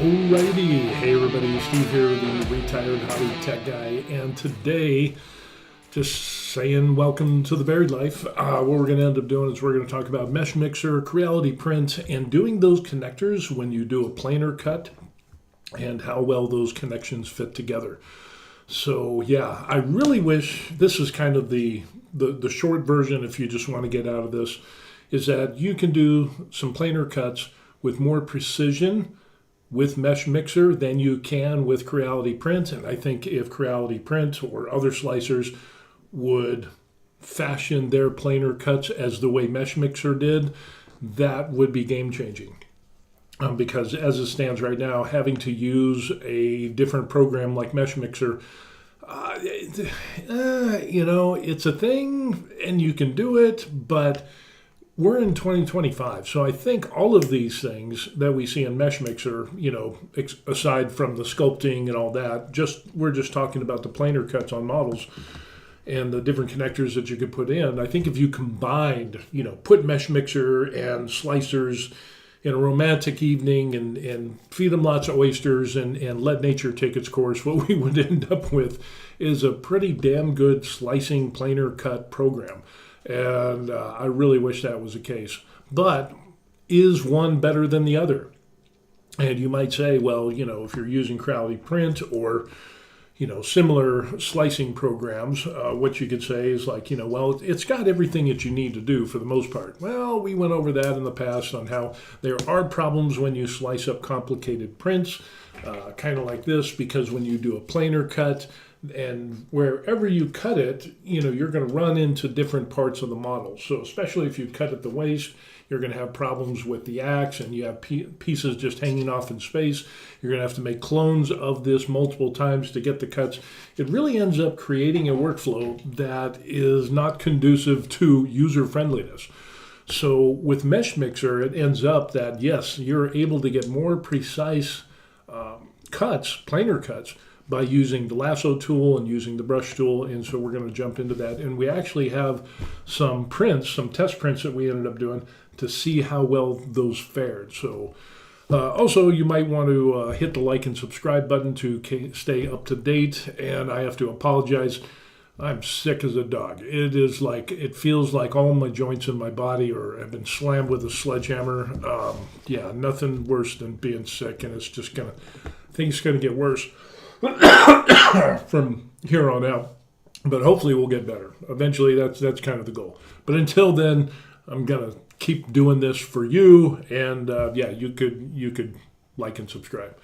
Alrighty, hey everybody, Steve here, the retired hobby tech guy, and today, just saying welcome to the buried life. What we're going to end up doing is we're going to talk about Meshmixer, Creality print, and doing those connectors when you do a planer cut, and how well those connections fit together. So yeah, I really wish this is kind of the short version if you just want to get out of this, is that you can do some planer cuts with more precision with Meshmixer than you can with Creality print. And I think if Creality print or other slicers would fashion their planer cuts as the way Meshmixer did, that would be game changing. Because as it stands right now, having to use a different program like Meshmixer, it's a thing and you can do it, but we're in 2025, so I think all of these things that we see in Meshmixer, aside from the sculpting and all that, we're just talking about the planer cuts on models and the different connectors that you could put in. I think if you combined, put Meshmixer and slicers in a romantic evening and feed them lots of oysters and let nature take its course, what we would end up with is a pretty damn good slicing planer cut program. And I really wish that was the case. But is one better than the other? And you might say, well, if you're using Creality print or, similar slicing programs, what you could say is like, well, it's got everything that you need to do for the most part. Well, we went over that in the past on how there are problems when you slice up complicated prints, kind of like this, because when you do a planer cut, and wherever you cut it, you're going to run into different parts of the model. So especially if you cut at the waist, you're going to have problems with the axe and you have pieces just hanging off in space. You're going to have to make clones of this multiple times to get the cuts. It really ends up creating a workflow that is not conducive to user friendliness. So with Meshmixer, it ends up that, yes, you're able to get more precise cuts, planer cuts, by using the lasso tool and using the brush tool. And so we're going to jump into that. And we actually have some test prints that we ended up doing to see how well those fared. So also you might want to hit the like and subscribe button to stay up to date. And I have to apologize. I'm sick as a dog. It feels like all my joints in my body have been slammed with a sledgehammer. Nothing worse than being sick. And it's just things going to get worse from here on out, but hopefully we'll get better. Eventually, that's kind of the goal. But until then, I'm gonna keep doing this for you, and you could like and subscribe.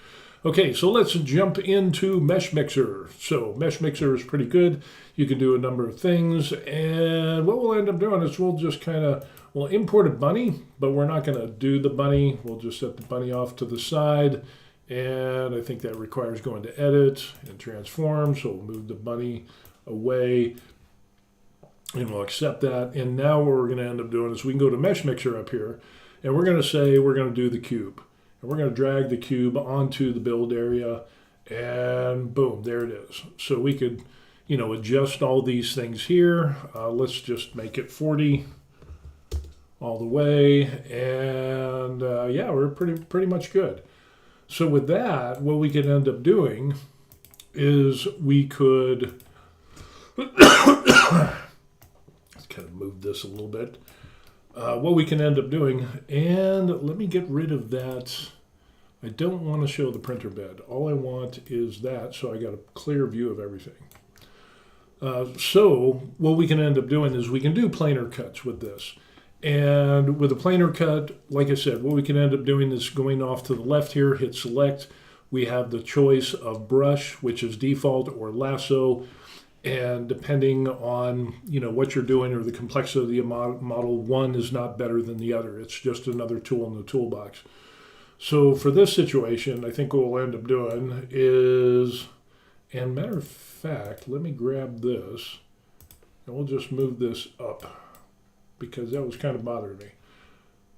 Okay, so let's jump into Meshmixer. So Meshmixer is pretty good. You can do a number of things, and what we'll end up doing is we'll import a bunny, but we're not gonna do the bunny. We'll just set the bunny off to the side. And I think that requires going to edit and transform. So we'll move the bunny away and we'll accept that. And now what we're going to end up doing is we can go to Meshmixer up here and we're going to say we're going to do the cube. And we're going to drag the cube onto the build area and boom, there it is. So we could, adjust all these things here. Let's just make it 40 all the way. And we're pretty much good. So with that, what we could end up doing is we could let's kind of move this a little bit. What we can end up doing, and let me get rid of that. I don't want to show the printer bed. All I want is that, so I got a clear view of everything. So what we can end up doing is we can do planer cuts with this. And with a planer cut, like I said, what we can end up doing is going off to the left here, hit select. We have the choice of brush, which is default, or lasso. And depending on, what you're doing or the complexity of the model, one is not better than the other. It's just another tool in the toolbox. So for this situation, I think what we'll end up doing is, and matter of fact, let me grab this and we'll just move this up, because that was kind of bothering me.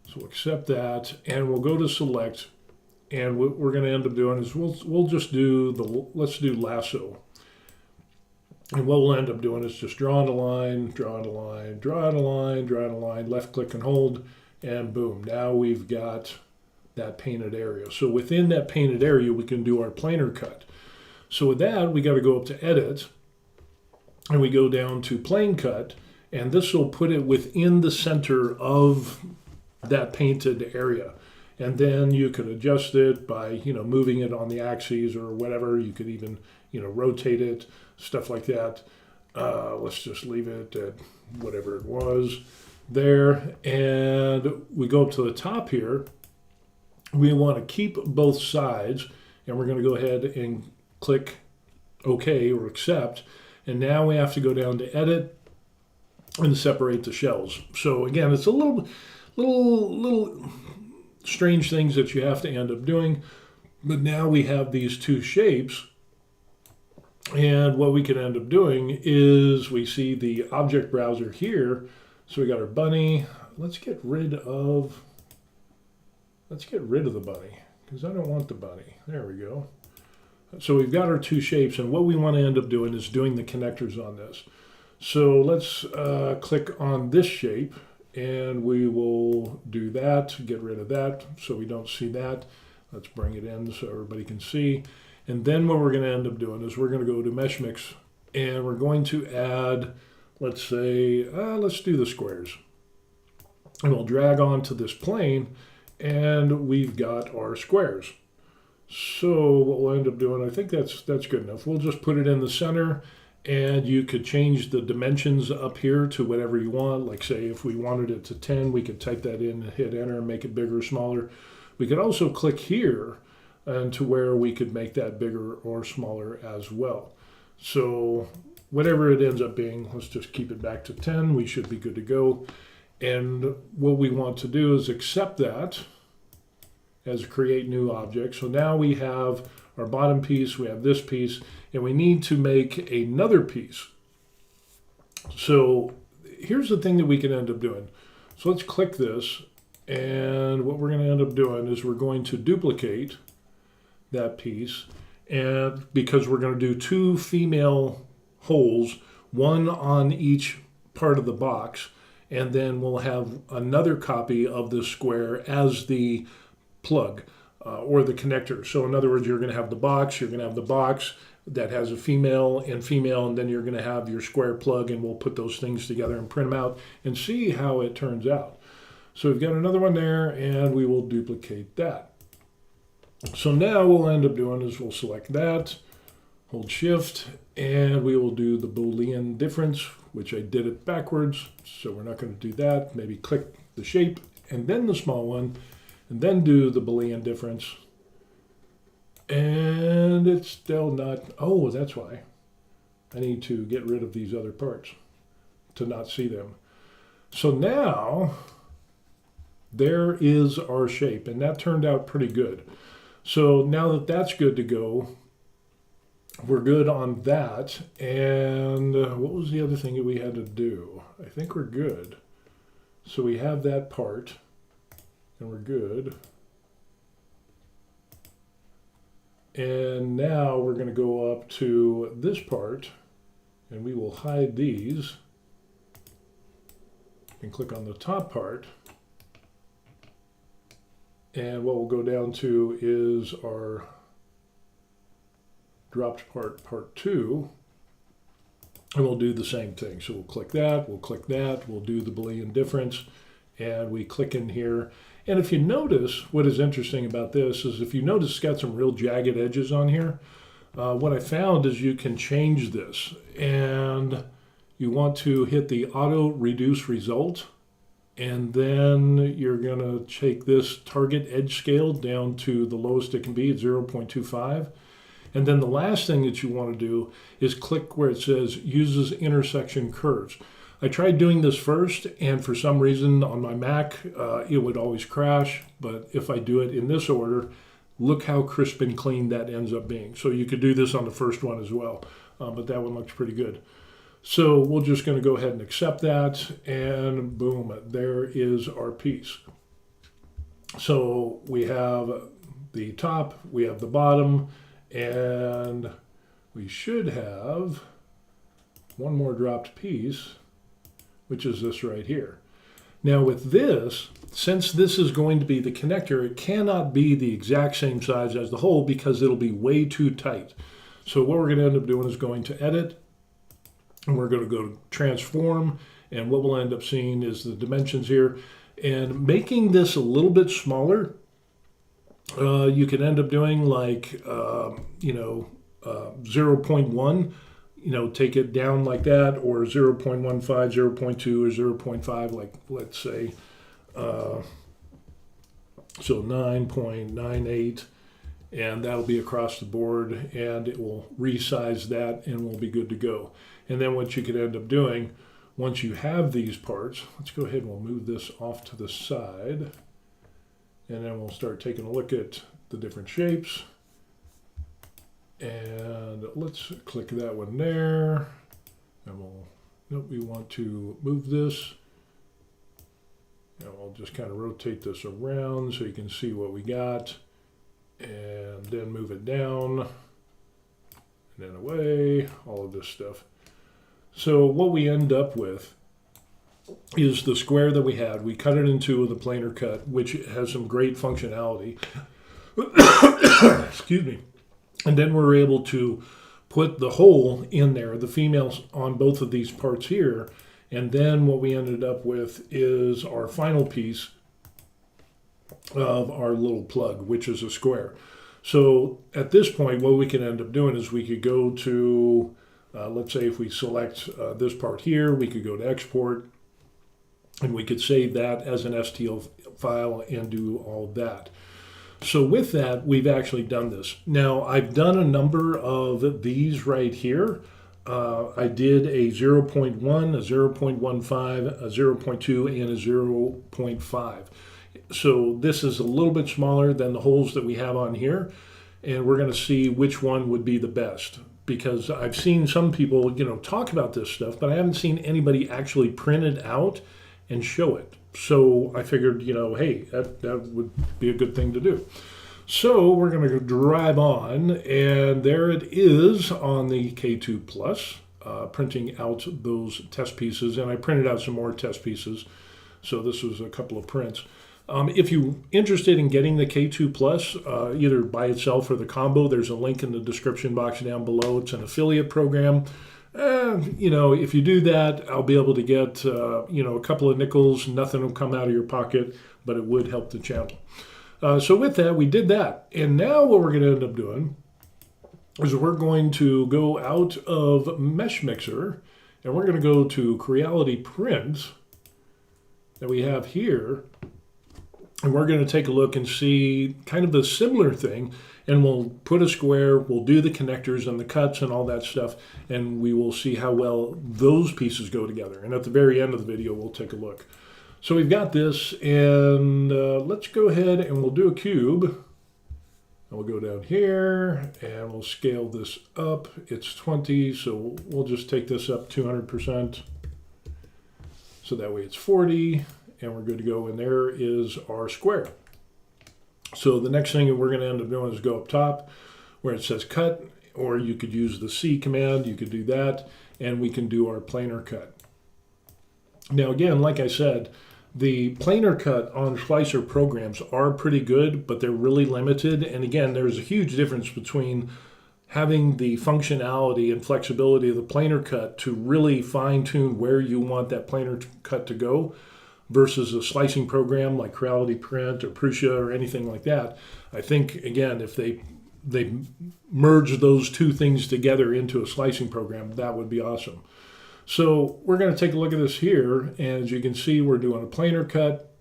So we'll accept that, and we'll go to select, and what we're going to end up doing is we'll just do let's do lasso. And what we'll end up doing is just drawing a line, drawing a line, drawing a line, drawing a line, left click and hold, and boom. Now we've got that painted area. So within that painted area, we can do our planar cut. So with that, we got to go up to Edit, and we go down to Plane Cut, and this will put it within the center of that painted area. And then you could adjust it by, moving it on the axes or whatever. You could even, rotate it, stuff like that. Let's just leave it at whatever it was there. And we go up to the top here. We want to keep both sides, and we're going to go ahead and click OK or Accept. And now we have to go down to Edit and separate the shells. So again, it's a little strange things that you have to end up doing. But now we have these two shapes. And what we can end up doing is we see the object browser here. So we got our bunny. Let's get rid of the bunny because I don't want the bunny. There we go. So we've got our two shapes, and what we want to end up doing is doing the connectors on this. So let's click on this shape, and we will do that, get rid of that so we don't see that. Let's bring it in so everybody can see. And then what we're going to end up doing is we're going to go to Meshmix, and we're going to add, let's say, let's do the squares. And we'll drag onto this plane, and we've got our squares. So what we'll end up doing, I think that's good enough. We'll just put it in the center, and you could change the dimensions up here to whatever you want. Like say if we wanted it to 10, we could type that in and hit enter and make it bigger or smaller. We could also click here and to where we could make that bigger or smaller as well. So whatever it ends up being, let's just keep it back to 10. We should be good to go. And what we want to do is accept that as a create new object. So now we have our bottom piece, we have this piece, and we need to make another piece. So here's the thing that we can end up doing. So let's click this, and what we're going to end up doing is we're going to duplicate that piece, and because we're going to do two female holes, one on each part of the box, and then we'll have another copy of the square as the plug or the connector. So in other words, you're going to have the box, that has a female, and then you're going to have your square plug, and we'll put those things together and print them out and see how it turns out. So we've got another one there, and we will duplicate that. So now what we'll end up doing is we'll select that, hold shift, and we will do the Boolean difference, which I did it backwards, so we're not going to do that. Maybe click the shape and then the small one, and then do the Boolean difference. And it's still not, oh, that's why. I need to get rid of these other parts to not see them. So now, there is our shape, and that turned out pretty good. So now that that's good to go, we're good on that. And what was the other thing that we had to do? I think we're good. So we have that part, and we're good. And now we're going to go up to this part, and we will hide these and click on the top part. And what we'll go down to is our dropped part, part 2, and we'll do the same thing. So we'll click that, we'll do the Boolean difference, and we click in here. And if you notice, what is interesting about this is if you notice it's got some real jagged edges on here. What I found is you can change this, and you want to hit the auto reduce result, and then you're going to take this target edge scale down to the lowest it can be at 0.25. And then the last thing that you want to do is click where it says uses intersection curves. I tried doing this first, and for some reason on my Mac, it would always crash. But if I do it in this order, look how crisp and clean that ends up being. So you could do this on the first one as well, but that one looks pretty good. So we're just going to go ahead and accept that, and boom, there is our piece. So we have the top, we have the bottom, and we should have one more dropped piece, which is this right here. Now with this, since this is going to be the connector, it cannot be the exact same size as the hole because it'll be way too tight. So what we're going to end up doing is going to edit, and we're going to go to transform, and what we'll end up seeing is the dimensions here. And making this a little bit smaller, you can end up doing like, 0.1, take it down like that, or 0.15, 0.2, or 0.5, like let's say, so 9.98, and that'll be across the board, and it will resize that and we'll be good to go. And then what you could end up doing, once you have these parts, let's go ahead and we'll move this off to the side, and then we'll start taking a look at the different shapes. And let's click that one there, and we want to move this, and we'll just kind of rotate this around so you can see what we got, and then move it down, and then away, all of this stuff. So what we end up with is the square that we had. We cut it into the planar cut, which has some great functionality. Excuse me. And then we're able to put the hole in there, the females on both of these parts here. And then what we ended up with is our final piece of our little plug, which is a square. So at this point, what we can end up doing is we could go to, let's say if we select this part here, we could go to export, and we could save that as an STL file and do all of that. So with that, we've actually done this. Now, I've done a number of these right here. I did a 0.1, a 0.15, a 0.2, and a 0.5. So this is a little bit smaller than the holes that we have on here, and we're going to see which one would be the best. Because I've seen some people, talk about this stuff, but I haven't seen anybody actually print it out and show it. So I figured, hey, that would be a good thing to do. So we're going to drive on, and there it is on the K2 Plus, printing out those test pieces. And I printed out some more test pieces. So this was a couple of prints. If you're interested in getting the K2 Plus, either by itself or the combo, there's a link in the description box down below. It's an affiliate program. If you do that, I'll be able to get, a couple of nickels. Nothing will come out of your pocket, but it would help the channel. So with that, we did that. And now what we're going to end up doing is we're going to go out of Meshmixer, and we're going to go to Creality Print that we have here. And we're going to take a look and see kind of the similar thing. And we'll put a square, we'll do the connectors and the cuts and all that stuff, and we will see how well those pieces go together. And at the very end of the video, we'll take a look. So we've got this, and let's go ahead and we'll do a cube. And we'll go down here, and we'll scale this up. It's 20, so we'll just take this up 200%. So that way it's 40, and we're good to go. And there is our square. So the next thing that we're going to end up doing is go up top where it says cut, or you could use the C command. You could do that, and we can do our planar cut. Now again, like I said, the planar cut on slicer programs are pretty good, but they're really limited. And again, there's a huge difference between having the functionality and flexibility of the planar cut to really fine-tune where you want that planar cut to go, versus a slicing program like Creality Print or Prusa or anything like that. I think, again, if they merge those two things together into a slicing program, that would be awesome. So we're going to take a look at this here, and as you can see, we're doing a planar cut,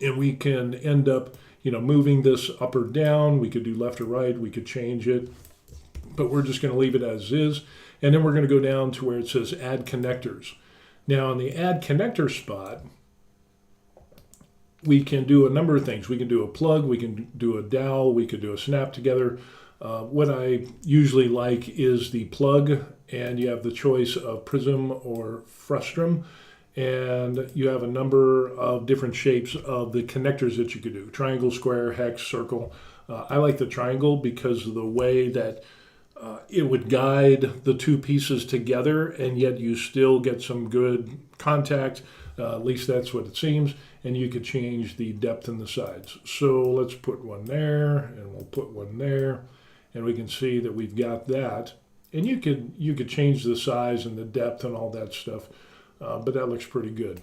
and we can end up, moving this up or down. We could do left or right. We could change it, but we're just going to leave it as is. And then we're going to go down to where it says Add Connectors. Now, on the Add Connector spot, we can do a number of things. We can do a plug, we can do a dowel, we could do a snap together. What I usually like is the plug, and you have the choice of prism or frustrum, and you have a number of different shapes of the connectors that you could do. Triangle, square, hex, circle. I like the triangle because of the way that it would guide the two pieces together, and yet you still get some good contact. At least that's what it seems. And you could change the depth and the sides. So let's put one there, and we'll put one there, and we can see that we've got that. And you could change the size and the depth and all that stuff, but that looks pretty good.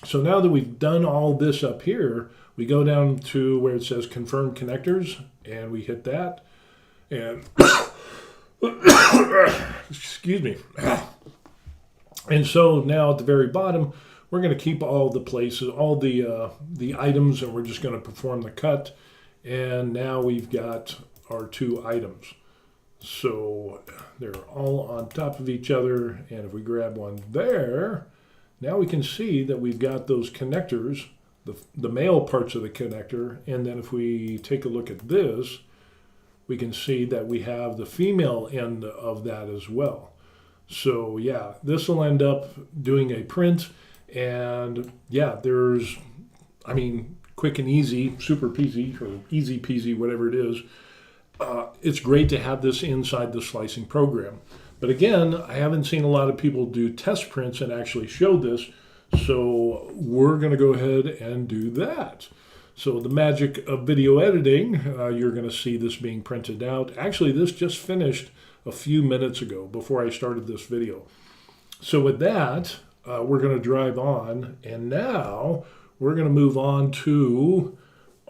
So now that we've done all this up here, we go down to where it says confirm connectors, and we hit that. And excuse me. And so now at the very bottom, we're going to keep all the places, all the items, and we're just going to perform the cut. And now we've got our two items. So they're all on top of each other. And if we grab one there, now we can see that we've got those connectors, the male parts of the connector. And then if we take a look at this, we can see that we have the female end of that as well. So yeah, this will end up doing a print. And yeah, there's, I mean, quick and easy, super peasy, or easy peasy, whatever it is. It's great to have this inside the slicing program. But again, I haven't seen a lot of people do test prints and actually show this. So we're going to go ahead and do that. So the magic of video editing, you're going to see this being printed out. Actually, this just finished a few minutes ago before I started this video. So with that, we're going to drive on, and now we're going to move on to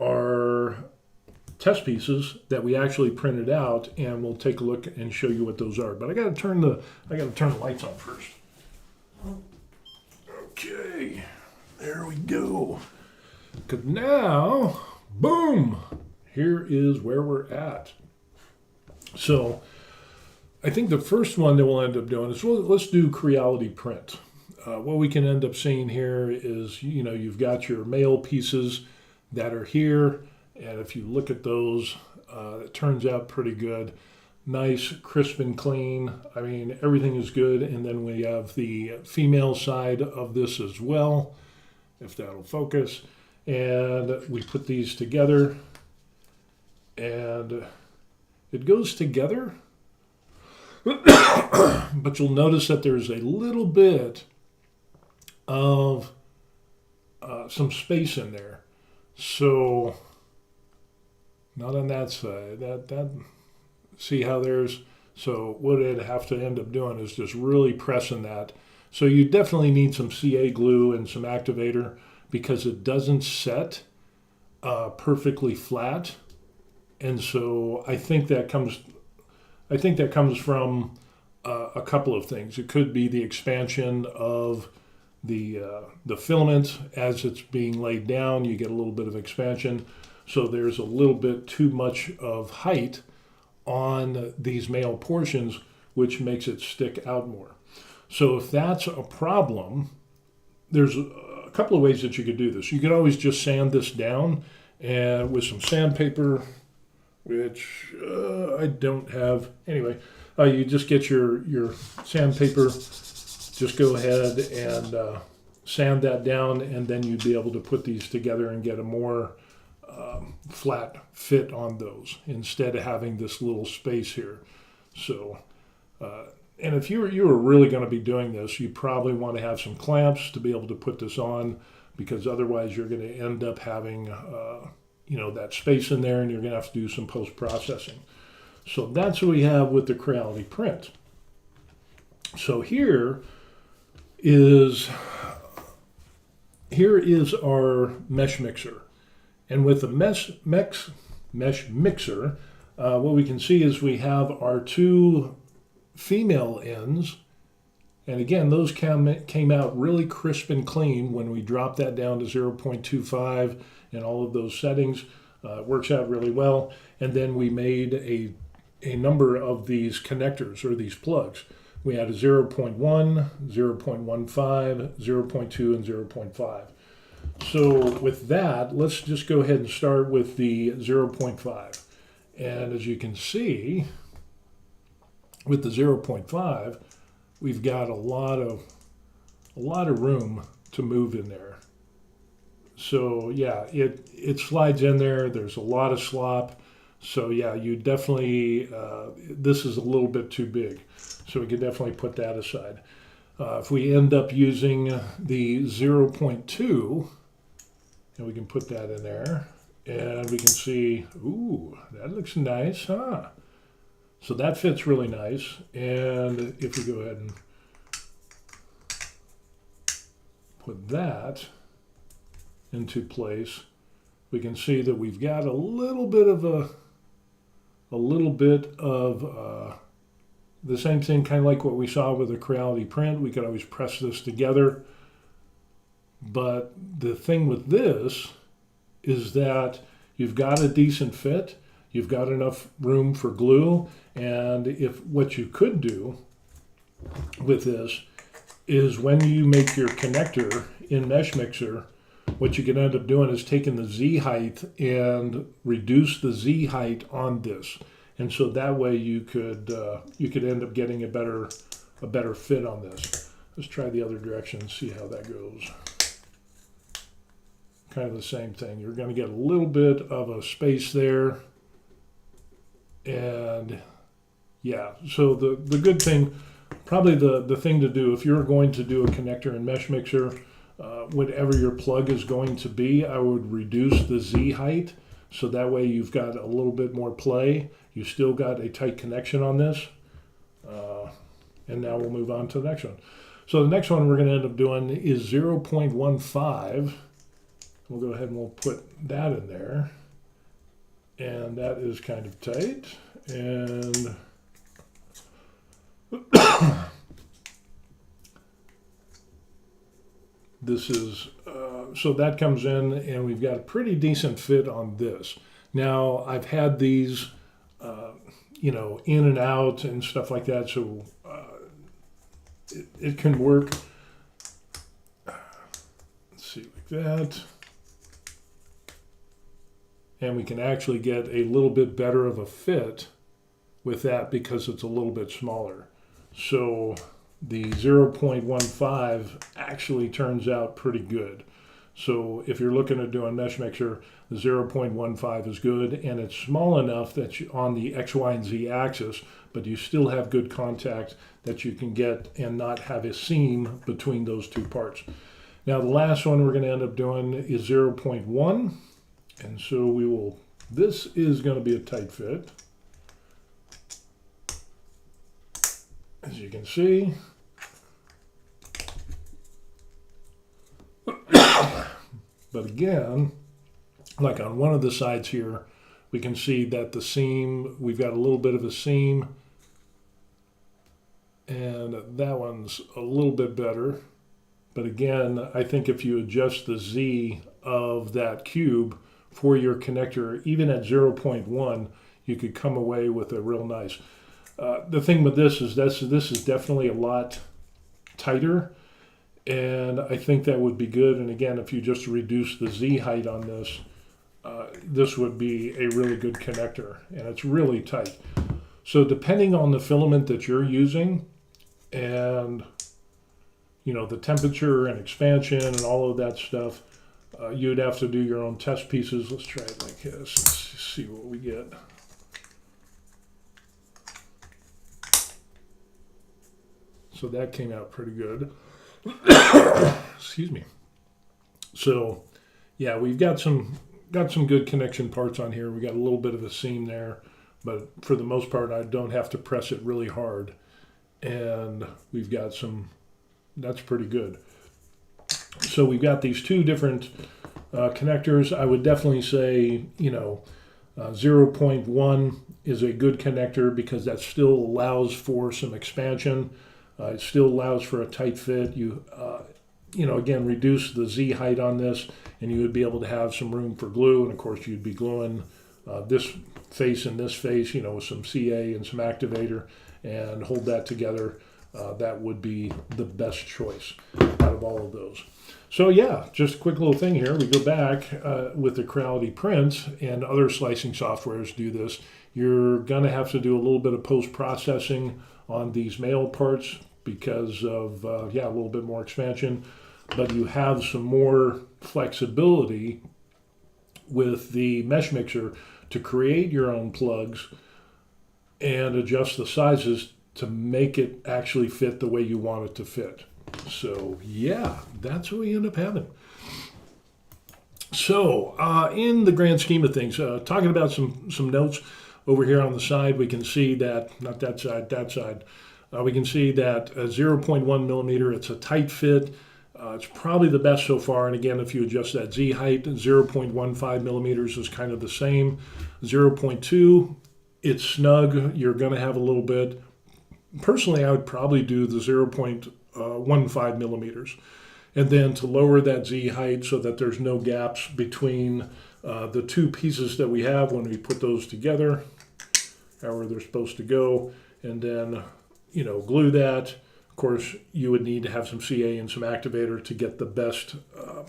our test pieces that we actually printed out, and we'll take a look and show you what those are. But I got to turn the lights on first. Okay, there we go. Because now, boom, here is where we're at. So I think the first one that we'll end up doing is, well, let's do Creality print. What we can end up seeing here is, you know, you've got your male pieces that are here. And if you look at those, it turns out pretty good. Nice, crisp and clean. I mean, everything is good. And then we have the female side of this as well, if that'll focus. And we put these together, and it goes together. But you'll notice that there's a little bit of some space in there. So not on that side. That see how there's, so what it'd have to end up doing is just really pressing that. So you definitely need some CA glue and some activator, because it doesn't set perfectly flat. And so I think that comes from a couple of things. It could be the expansion of the filament as it's being laid down. You get a little bit of expansion. So there's a little bit too much of height on these male portions, which makes it stick out more. So if that's a problem, there's a couple of ways that you could do this. You could always just sand this down, and with some sandpaper, which I don't have. Anyway, you just get your sandpaper, just go ahead and sand that down, and then you'd be able to put these together and get a more flat fit on those, instead of having this little space here. So, and if you were really going to be doing this, you probably want to have some clamps to be able to put this on, because otherwise you're going to end up having that space in there, and you're going to have to do some post-processing. So that's what we have with the Creality print. So here is our Meshmixer. And with the Meshmixer, what we can see is we have our two female ends. And again, those came out really crisp and clean when we dropped that down to 0.25 and all of those settings. It works out really well. And then we made a number of these connectors, or these plugs. We had a 0.1, 0.15, 0.2, and 0.5. So with that, let's just go ahead and start with the 0.5. And as you can see, with the 0.5, we've got a lot of room to move in there. So yeah, it slides in there. There's a lot of slop. So yeah, you definitely, this is a little bit too big. So we could definitely put that aside. If we end up using the 0.2, and we can put that in there, and we can see, ooh, that looks nice, huh? So that fits really nice. And if we go ahead and put that into place, we can see that we've got a little bit of the same thing, kind of like what we saw with the Creality print. We could always press this together. But the thing with this is that you've got a decent fit, you've got enough room for glue, and if what you could do with this is when you make your connector in Meshmixer, what you can end up doing is taking the Z height and reduce the Z height on this. And so that way you could end up getting a better fit on this. Let's try the other direction and see how that goes. Kind of the same thing. You're going to get a little bit of a space there. And yeah, so the good thing, probably the thing to do if you're going to do a connector in Meshmixer, whatever your plug is going to be, I would reduce the Z height. So that way you've got a little bit more play. You still got a tight connection on this. And now we'll move on to the next one. So the next one we're going to end up doing is 0.15. We'll go ahead and we'll put that in there. And that is kind of tight. And this is, so that comes in, and we've got a pretty decent fit on this. Now, I've had these, in and out and stuff like that, so it can work. Let's see, like that. And we can actually get a little bit better of a fit with that because it's a little bit smaller. So the 0.15 actually turns out pretty good. So if you're looking at doing Meshmixer, the 0.15 is good, and it's small enough that you on the X, Y, and Z axis, but you still have good contact that you can get and not have a seam between those two parts. Now the last one we're going to end up doing is 0.1. And so this is going to be a tight fit. As you can see. But again, like on one of the sides here, we can see that the seam, we've got a little bit of a seam. And that one's a little bit better. But again, I think if you adjust the Z of that cube for your connector, even at 0.1, you could come away with a real nice. The thing with this is this is definitely a lot tighter, and I think that would be good. And again, if you just reduce the Z height on this, this would be a really good connector, and it's really tight. So depending on the filament that you're using, and the temperature and expansion and all of that stuff, you'd have to do your own test pieces. Let's try it like this. Let's see what we get. So that came out pretty good. Excuse me. So yeah, we've got some good connection parts on here. We got a little bit of a seam there, but for the most part, I don't have to press it really hard. And we've got that's pretty good. So we've got these two different connectors. I would definitely say, 0.1 is a good connector because that still allows for some expansion. It still allows for a tight fit. Again, reduce the Z height on this, and you would be able to have some room for glue. And of course, you'd be gluing this face and this face, with some CA and some activator, and hold that together. That would be the best choice out of all of those. So yeah, just a quick little thing here. We go back with the Creality prints, and other slicing softwares do this. You're going to have to do a little bit of post-processing on these male parts because of, a little bit more expansion. But you have some more flexibility with the Meshmixer to create your own plugs and adjust the sizes to make it actually fit the way you want it to fit. So yeah, that's what we end up having. So in the grand scheme of things, talking about some notes over here on the side, we can see that, not that side, that side, we can see that 0.1 millimeter, it's a tight fit. It's probably the best so far. And again, if you adjust that Z height, 0.15 millimeters is kind of the same. 0.2, it's snug. You're going to have a little bit. Personally, I would probably do the 0.15 millimeters. And then to lower that Z height so that there's no gaps between the two pieces that we have when we put those together, however they're supposed to go, and then, glue that. Of course, you would need to have some CA and some activator to get the best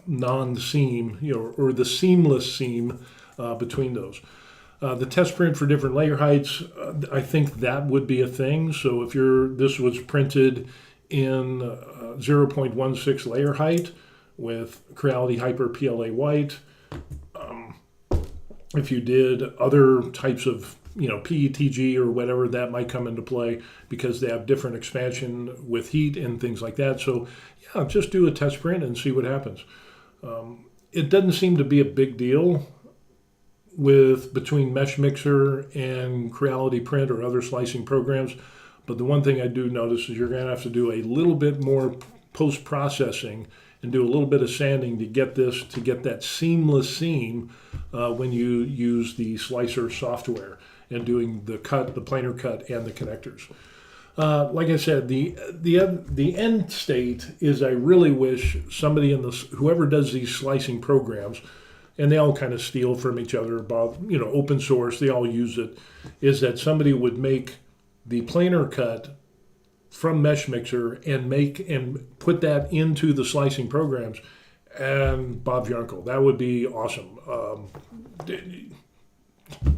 non-seam, or the seamless seam between those. The test print for different layer heights, I think that would be a thing. So if this was printed in 0.16 layer height with Creality Hyper PLA white, if you did other types of PETG or whatever, that might come into play because they have different expansion with heat and things like that. So yeah, just do a test print and see what happens. It doesn't seem to be a big deal between Meshmixer and Creality Print or other slicing programs. But the one thing I do notice is you're going to have to do a little bit more post-processing and do a little bit of sanding to get that seamless seam when you use the slicer software and doing the cut, the planer cut, and the connectors. Like I said, the end state is I really wish somebody whoever does these slicing programs, and they all kind of steal from each other about, open source, they all use it, is that somebody would make the planer cut from Meshmixer and put that into the slicing programs, and Bob's your uncle. That would be awesome.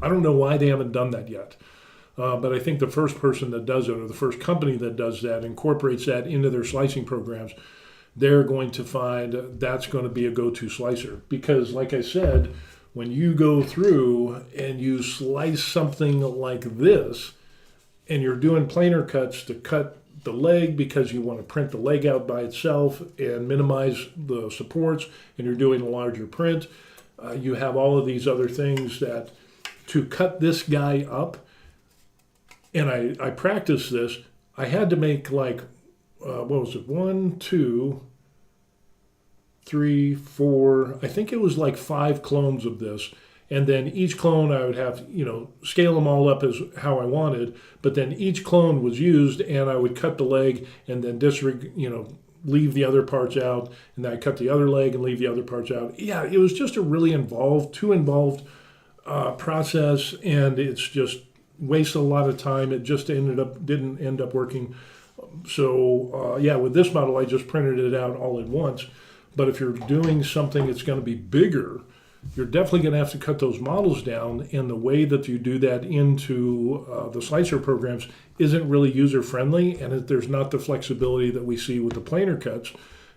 I don't know why they haven't done that yet, but I think the first person that does it, or the first company that does that, incorporates that into their slicing programs, they're going to find that's going to be a go-to slicer. Because like I said, when you go through and you slice something like this, and you're doing planer cuts to cut the leg because you want to print the leg out by itself and minimize the supports, and you're doing a larger print, you have all of these other things that to cut this guy up. And I practiced this. I had to make what was it? 1, 2, 3, 4. I think it was like 5 clones of this. And then each clone I would have, scale them all up as how I wanted. But then each clone was used, and I would cut the leg and then leave the other parts out. And then I cut the other leg and leave the other parts out. Yeah, it was just a really too involved process, and it's just wasted a lot of time. It just didn't end up working. So with this model, I just printed it out all at once. But if you're doing something that's going to be bigger, you're definitely going to have to cut those models down, and the way that you do that into the slicer programs isn't really user-friendly, and there's not the flexibility that we see with the planer cuts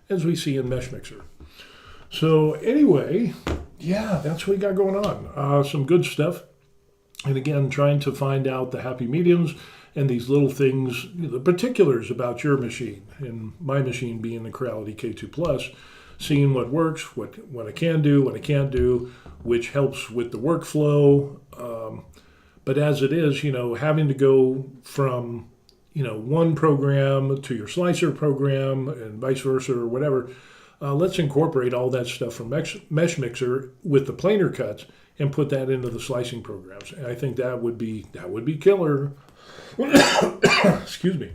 as we see in Meshmixer. So anyway, yeah, that's what we got going on. Some good stuff. And again, trying to find out the happy mediums and these little things, the particulars about your machine, and my machine being the Creality K2+, seeing what works, what I can do, what I can't do, which helps with the workflow. But as it is, having to go from, one program to your slicer program and vice versa or whatever, let's incorporate all that stuff from Meshmixer with the planer cuts and put that into the slicing programs. And I think that would be killer. Excuse me.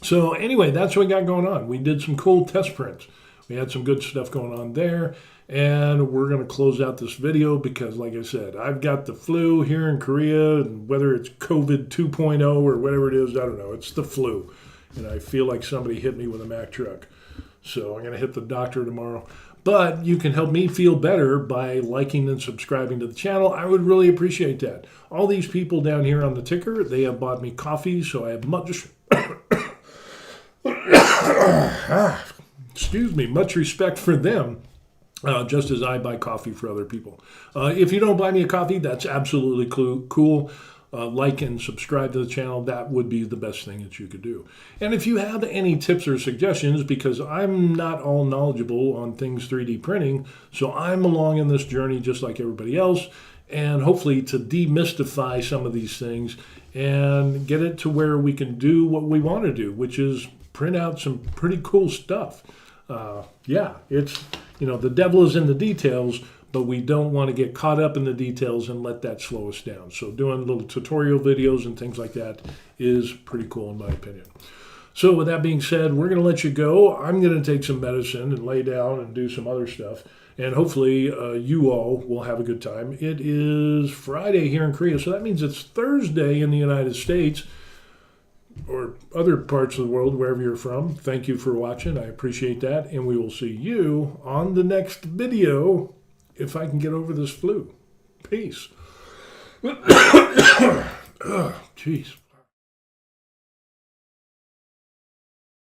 So anyway, that's what we got going on. We did some cool test prints. We had some good stuff going on there, and we're going to close out this video because, like I said, I've got the flu here in Korea, and whether it's COVID 2.0 or whatever it is, I don't know. It's the flu, and I feel like somebody hit me with a Mack truck. So I'm going to hit the doctor tomorrow. But you can help me feel better by liking and subscribing to the channel. I would really appreciate that. All these people down here on the ticker, they have bought me coffee, so I have much... much respect for them. just as I buy coffee for other people. If you don't buy me a coffee, that's absolutely cool. Like and subscribe to the channel. That would be the best thing that you could do. And if you have any tips or suggestions, because I'm not all knowledgeable on things 3D printing, so I'm along in this journey just like everybody else, and hopefully to demystify some of these things and get it to where we can do what we want to do, which is print out some pretty cool stuff. Yeah, it's, the devil is in the details, but we don't want to get caught up in the details and let that slow us down. So doing little tutorial videos and things like that is pretty cool in my opinion. So with that being said, we're going to let you go. I'm going to take some medicine and lay down and do some other stuff. And hopefully you all will have a good time. It is Friday here in Korea, so that means it's Thursday in the United States or other parts of the world, wherever you're from. Thank you for watching. I appreciate that. And we will see you on the next video if I can get over this flu. Peace. Jeez.